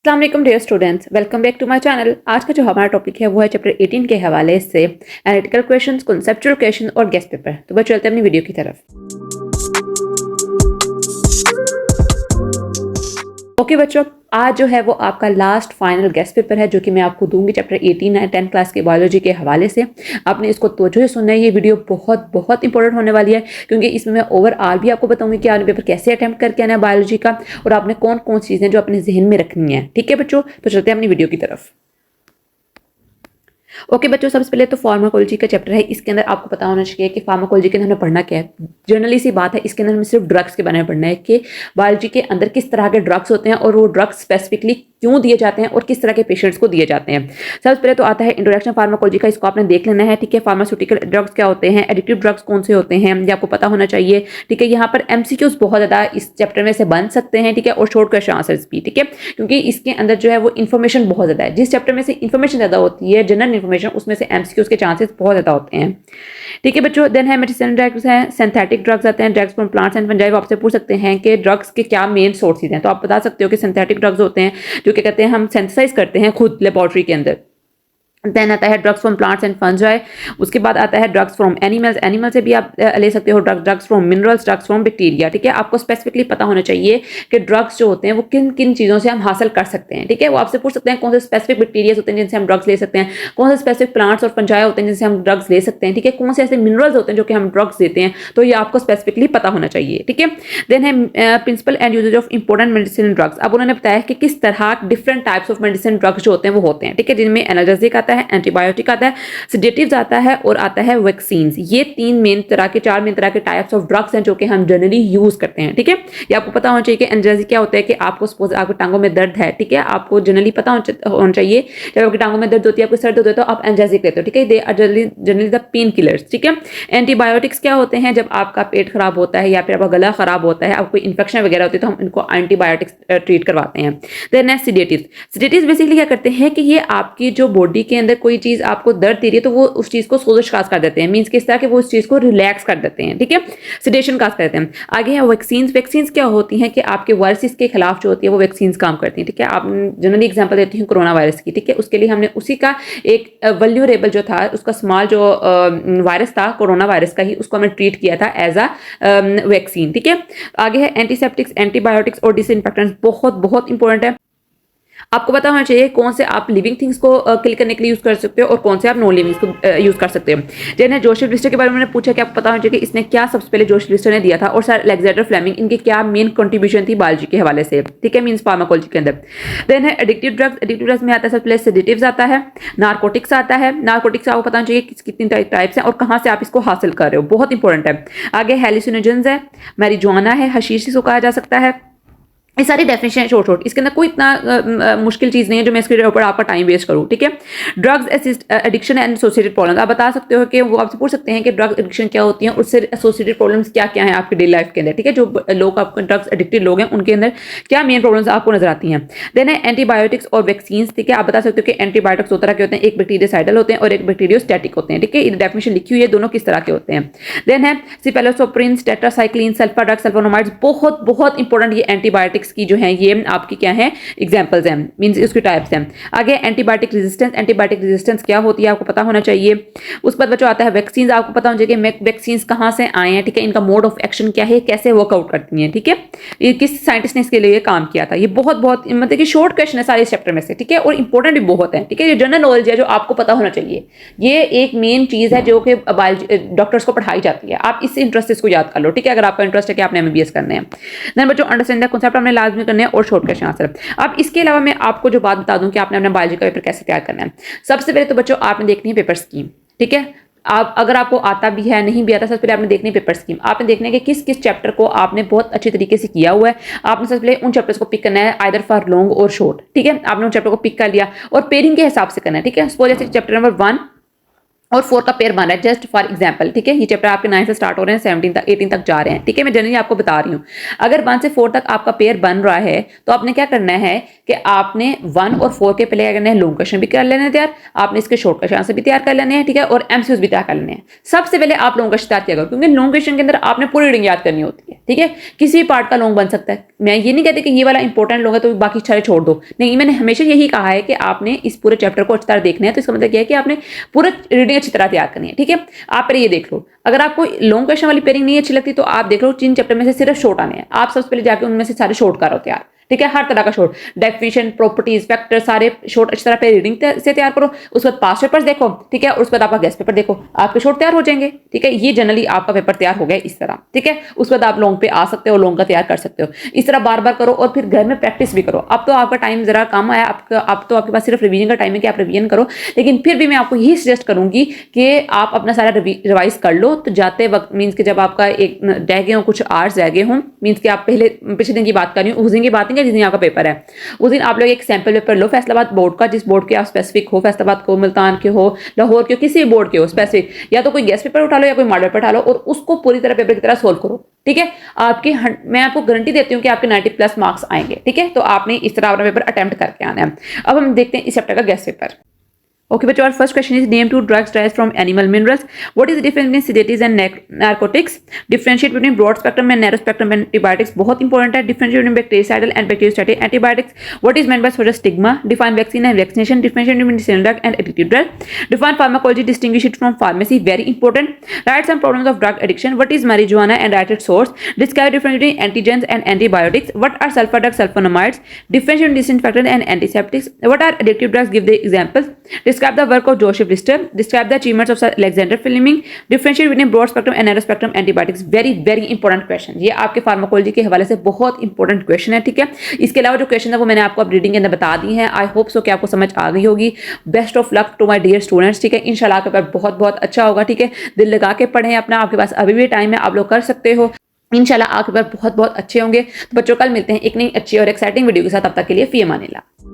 अस्सलाम वालेकुम dear students, welcome back to my channel. आज का जो हमारा टॉपिक है वो है चैप्टर 18 के हवाले से एनालिटिकल क्वेश्चंस, कॉन्सेप्चुअल क्वेश्चन और गेस्ट पेपर। तो बस चलते हैं अपनी वीडियो की तरफ। ओके बच्चों, आज जो है वो आपका लास्ट फाइनल गेस्ट पेपर है जो कि मैं आपको दूंगी चैप्टर 18 है 10th क्लास के बायोलॉजी के हवाले से। आपने इसको तवज्जो से सुनना है, ये वीडियो बहुत बहुत इंपॉर्टेंट होने वाली है क्योंकि इसमें मैं ओवरऑल भी आपको बताऊंगी कि आपने पेपर कैसे अटैम्प्ट करके आना है बायोलॉजी का और आपने कौन कौन चीज़ें जो अपने जहन में रखनी है। ठीक है बच्चों, तो चलते हैं अपनी वीडियो की तरफ। ओके बच्चों, सबसे पहले तो फार्माकोलॉजी का चैप्टर है। इसके अंदर आपको पता होना चाहिए कि फार्माकोलॉजी के अंदर हमें पढ़ना क्या है। जनरली सी बात है, इसके अंदर हमें सिर्फ ड्रग्स के बारे में पढ़ना है कि बायोलॉजी के अंदर किस तरह के ड्रग्स होते हैं और वो ड्रग्स स्पेसिफिकली क्यों दिए जाते हैं और किस तरह के पेशेंट्स को दिए जाते हैं। सबसे पहले तो आता है इंट्रोडक्शन फार्माकोलॉजी का, इसको आपने देख लेना है। ठीक है, फार्मास्यूटिकल ड्रग्स क्या होते हैं, एडिक्टिव ड्रग्स कौन से होते हैं, ये आपको पता होना चाहिए। ठीक है, यहाँ पर एमसीक्यूज बहुत ज़्यादा इस चैप्टर में से बन सकते हैं। ठीक है, और शॉर्ट क्वेश्चन आंसर्स भी। ठीक है, क्योंकि इसके अंदर जो है वो इन्फॉर्मेशन बहुत ज़्यादा है। जिस चैप्टर में से इन्फॉर्मेशन ज़्यादा होती है, जनरल इन्फॉर्मेशन, उसमें से एमसीक्यूज के चांसेस बहुत ज़्यादा होते हैं। ठीक है बच्चों, देन है मेडिसिन ड्रग्स हैं, सिंथेटिक ड्रग्स आते हैं, drugs from plants and fungi. आपसे पूछ सकते हैं कि ड्रग्स के क्या मेन सोर्सेज हैं, तो आप बता सकते हो कि सिंथेटिक ड्रग्स होते हैं जो क्या कहते हैं हम सिंथेसाइज करते हैं खुद लेबोरेटरी के अंदर। देन आता है drugs from plants and fungi. उसके बाद आता है ड्रग्स फ्रॉम एनिमल्स, एनिमल से भी आप ले सकते हो drugs from minerals, drugs from bacteria. ठीक है, आपको स्पेसिफिकली पता होना चाहिए कि ड्रग्स जो होते हैं वो किन किन चीज़ों से हम हासिल कर सकते हैं। ठीक है, वो आपसे पूछ सकते हैं कौन से स्पेसिफिक बैक्टीरिया होते हैं जिनसे हम ड्रग्स ले सकते हैं, कौन से स्पेसिफिक प्लांट्स और फंजाई होते हैं जिनसे हम ड्रग्स ले सकते हैं। ठीक है, कौन से ऐसे मिनरल्स होते हैं जो कि हम ड्रग्स देते हैं, तो ये आपको स्पेसिफिकली पता होना चाहिए। ठीक है, देन है principal and uses of important medicine drugs. अब उन्होंने बताया कि किस तरह different types of medicine drugs जो होते हैं वो होते हैं। ठीक है, जिनमें एनाल्जेसिक आता है, एंटीबायोटिक आता है, सेडेटिव्स आता है और आता है वैक्सीन्स। ये चार मेन तरह के टाइप्स ऑफ ड्रग्स हैं जो कि हम जनरली यूज करते हैं। ठीक है, ये आपको पता होना चाहिए कि एनाल्जेसिक क्या होता है कि आपको सपोज आपको टांगों में दर्द है। ठीक है, आपको जनरली पता होना चाहिए जब आपकी टांगों में दर्द होती है, आपको सर दर्द होता है तो आप एनाल्जेसिक लेते हो। ठीक है, they are generally the painkillers. ठीक है, एंटीबायोटिक्स क्या होते हैं, जब आपका पेट खराब होता है या फिर आपका गला खराब होता है, आपको कोई इन्फेक्शन वगैरह होती है तो हम इनको एंटीबायोटिक्स ट्रीट करवाते हैं। देन है सेडेटिव्स। सेडेटिव्स बेसिकली क्या करते हैं कि ये आपकी जो बॉडी के अंदर कोई चीज आपको दर्द दे रही है तो वो उस चीज को सोजश काज कर देते हैं, मींस किस तरह के वो उस चीज को रिलैक्स कर देते हैं। ठीक है, सेडेशन काज करते हैं। आगे है वैक्सीन्स। वैक्सीन्स क्या होती हैं कि आपके वायरसेस के खिलाफ जो होती है वो वैक्सीन्स काम करती हैं। ठीक है, आप जनरली एग्जांपल देती हूँ कोरोना वायरस की। ठीक है, उसके लिए हमने उसी का एक वल्यूरेबल जो था, उसका स्मॉल जो वायरस था कोरोना वायरस का ही, उसको हमने ट्रीट किया था एज अ वैक्सीन। ठीक है, आगे है एंटीसेप्टिक्स, एंटीबायोटिक्स और डिसइंफेक्टेंट्स। बहुत बहुत इंपॉर्टेंट है, आपको पता होना चाहिए कौन से आप लिविंग थिंग्स को किल करने के लिए यूज कर सकते हो और कौन से आप नॉन लिविंग को यूज कर सकते हो। जैसे जोसेफ लिस्टर के बारे में मैंने पूछा कि आपको पता होना चाहिए कि इसने क्या सबसे पहले जोसेफ लिस्टर ने दिया था और सर अलेक्जेंडर फ्लेमिंग, इनके क्या मेन कंट्रीब्यूशन थी बायोलॉजी के हवाले से। ठीक है, मींस फार्माकोलॉजी के अंदर। देन है एडिक्टिव ड्रग्स। एडिक्टिव ड्रग्स में आता है सबसे पहले सेडेटिव्स आता है, नारकोटिक्स आता है। नारकोटिक्स आपको पता होना चाहिए कितनी टाइप्स हैं और कहाँ से आप इसको हासिल कर रहे हो, बहुत इंपॉर्टेंट है। आगे हेलुसिनोजेंस है, मैरिजुआना है, हशीश इसको कहा जा सकता है। ये सारी डेफिनेशन है शॉर्ट, इसके अंदर कोई इतना मुश्किल चीज़ नहीं है जो मैं इसके ऊपर आपका टाइम वेस्ट करूँ। ठीक है, drugs assist addiction and associated problems. आप बता सकते हो कि वो आपसे पूछ सकते हैं कि ड्रग एडिक्शन क्या होती है, उससे एसोसिएटेड प्रॉब्लम्स क्या क्या हैं आपकी डेली लाइफ के अंदर। ठीक है, जो लोग आपको ड्रग्स एडिक्टेड लोग हैं उनके अंदर क्या मेन प्रॉब्लम्स आपको नजर आती हैं। देन है एंटीबायोटिक्स और वैक्सीन्स। ठीक है, आप बता सकते हो कि एंटीबायोटिक्स दो तरह के होते हैं, एक बैक्टीरियोसाइडल होते हैं और एक बैक्टीरियोस्टैटिक होते हैं। ठीक है, डेफिनेशन लिखी हुई है दोनों किस तरह के होते हैं। देन है सिफेलोसोप्रिन, टेट्रासाइक्लिन, सल्फाड्रग्स, सल्फोनामाइड्स। बहुत बहुत इंपॉर्टेंट ये एंटीबायोटिक्स की जो है ये आपकी क्या है एग्जांपल्स हैं, मींस उसके टाइप्स हैं। आगे एंटीबायोटिक रेजिस्टेंस। एंटीबायोटिक रेजिस्टेंस क्या होती है आपको पता होना चाहिए। उसके बाद बच्चों आता है वैक्सीन। आपको पता होना चाहिए कि वैक्सीन कहाँ से आए हैं। ठीक है, इनका मोड ऑफ एक्शन क्या है, कैसे वर्कआउट करती हैं। ठीक है, ये किस साइंटिस्ट ने इसके लिए काम किया था। ये बहुत बहुत मतलब कि शॉर्ट क्वेश्चन है सारे इस चैप्टर में से। ठीक है, और इंपॉर्टेंट भी बहुत है। ठीक है, ये जनरल नॉलेज है जो आपको पता होना चाहिए। ये एक मेन चीज है जो कि डॉक्टर्स को पढ़ाई जाती है। आप इससे इंटरेस्ट इसको याद कर लो। ठीक है, अगर आपका इंटरेस्ट है कि आपने एमबीबीएस करने हैं। देन बच्चों अंडरस्टैंड द कांसेप्ट हमने लाजमी करने हैं और शॉर्ट क्वेश्चन आंसर। अब इसके अलावा मैं आपको जो बात बता दूं कि आपने अपना बायोलॉजी का पेपर कैसे तैयार करना है। सबसे पहले तो बच्चों आपने देखनी है पेपर स्कीम। ठीक है, आप अगर आपको आता भी है नहीं भी आता, सबसे पहले आपने देखनी है पेपर स्कीम। आपने देखना है कि किस किस चैप्टर को आपने बहुत अच्छे तरीके से किया हुआ है। आपने सबसे पहले उन चैप्टर्स को पिक करना है आइदर फॉर लॉन्ग और शॉर्ट। ठीक है, आपने उन चैप्टर को पिक कर लिया और पेयरिंग के हिसाब से करना है। ठीक है, सपोज जैसे चैप्टर नंबर 1 और 4 का पेयर बन रहा है, जस्ट फॉर एग्जांपल, ठीक है। ये चैप्टर आपके 9 से स्टार्ट हो रहे हैं, 17 तक 18 तक जा रहे हैं, ठीक है। मैं जनरली आपको बता रही हूँ, अगर 1 से 4 तक आपका पेयर बन रहा है तो आपने क्या करना है कि आपने 1 और 4 के पहले क्या करना है, लॉन्ग क्वेश्चन भी कर लेने हैं तैयार, आपने इसके शॉर्ट क्वेश्चन आंसर भी तैयार कर लेने हैं, ठीक है, और एमसीक्यूज भी तैयार कर लेने हैं। सबसे पहले आप लॉन्ग क्वेश्चन तैयार किया करो, क्योंकि लॉन्ग क्वेश्चन के अंदर आपने पूरी रीडिंग याद करनी होती है, ठीक है। किसी भी पार्ट का लॉन्ग बन सकता है, मैं ये नहीं कहती कि ये वाला इंपॉर्टेंट लॉन्ग है तो बाकी सारे छोड़ दो, नहीं, मैंने हमेशा यही कहा है कि आपने इस पूरे चैप्टर को अच्छी तरह देखना है। तो इसका मतलब क्या है कि आपने पूरा रीडिंग अच्छी तरह तैयार करनी है, ठीक है। आप पहले ये देख लो, अगर आपको लॉन्ग क्वेश्चन वाली पेयरिंग नहीं अच्छी लगती तो आप देख लो 3 चैप्टर में से सिर्फ शॉर्ट आने हैं, आप सबसे पहले जाके उनमें से सारे शॉर्ट करो तैयार, ठीक है। हर तरह का शॉर्ट, डेफिनेशन, प्रॉपर्टीज, फैक्टर, सारे शॉर्ट अच्छी तरह पे रीडिंग से तैयार करो। उसके बाद पास्ट पेपर्स देखो, ठीक है, और उसके बाद आपका गेस्ट पेपर देखो, आपके शॉर्ट तैयार हो जाएंगे, ठीक है। ये जनरली आपका पेपर तैयार हो गया इस तरह, ठीक है। उसके बाद आप लॉन्ग पे आ सकते हो, लॉन्ग का तैयार कर सकते हो। इस तरह बार बार करो और फिर घर में प्रैक्टिस भी करो। अब तो आपका टाइम जरा कम आया, अब तो आपके पास सिर्फ रिवीजन का टाइम है कि आप रिवीजन करो, लेकिन फिर भी मैं आपको यही सजेस्ट करूंगी कि आप अपना सारा रिवाइज कर लो। तो जाते वक्त मीन्स कि जब आपका एक रह गए हो, कुछ आवर्स रह गए हों, मीन्स कि आप पिछले दिन की बात कर रही हूँ, उस दिन की बात नहीं है जिस दिन आपका पेपर है, उस दिन आप लोग एक सैंपल पेपर लो फैसलाबाद बोर्ड का, जिस बोर्ड के आप स्पेसिफिक हो, फैसलाबाद को, मुल्तान के हो, लाहौर के हो, किसी भी बोर्ड के हो स्पेसिफिक, या तो कोई गेस्ट पेपर उठा लो या कोई मॉडल पेपर उठा लो और उसको पूरी तरह पेपर की तरह सोल्व करो, ठीक है। मैं आपको गारंटी देती हूँ कि आपके 90+ मार्क्स आएंगे, ठीक है। तो आपने इस तरह अपना पेपर अटेम्प्ट करके आना है। अब हम देखते हैं इस चैप्टर का guest paper. Okay, but our first question is name 2 drugs derived from animal minerals. What is the difference between sedatives and narcotics? Differentiate between broad spectrum and narrow spectrum antibiotics. बहुत important है. Differentiate between bactericidal and bacteriostatic antibiotics. What is meant by social stigma? Define vaccine and vaccination. Differentiate between medicinal drug and addictive drug. Define pharmacology. Distinguish it from pharmacy. Very important. Write some problems of drug addiction. What is marijuana and write its source. Describe difference between antigens and antibiotics. What are sulfur drugs, sulfonamides? Differentiate between disinfectants and antiseptics. What are addictive drugs? Give the examples. Describe the work of Joseph Lister. Describe the achievements of Sir Alexander Fleming. Differentiate between broad spectrum and narrow spectrum antibiotics. Very important question. ये आपके pharmacology के हवाले से बहुत important question है, ठीक है। इसके अलावा जो क्वेश्चन है वो मैंने आपको अब रीडिंग के अंदर बता दी है। आई होप सो कि आपको समझ आ गई होगी। Best of luck to my dear students, ठीक है। इंशाल्लाह आपका पेपर बहुत अच्छा होगा, ठीक है। दिल लगा के पढ़ें अपना, आपके पास अभी भी टाइम है, आप लोग कर सकते हो। इंशाल्लाह आपके पेपर बहुत अच्छे होंगे। तो बच्चों कल मिलते हैं एक नई अच्छी और एक्साइटिंग वीडियो के साथ। तब तक के लिए फी अमानिल्लाह।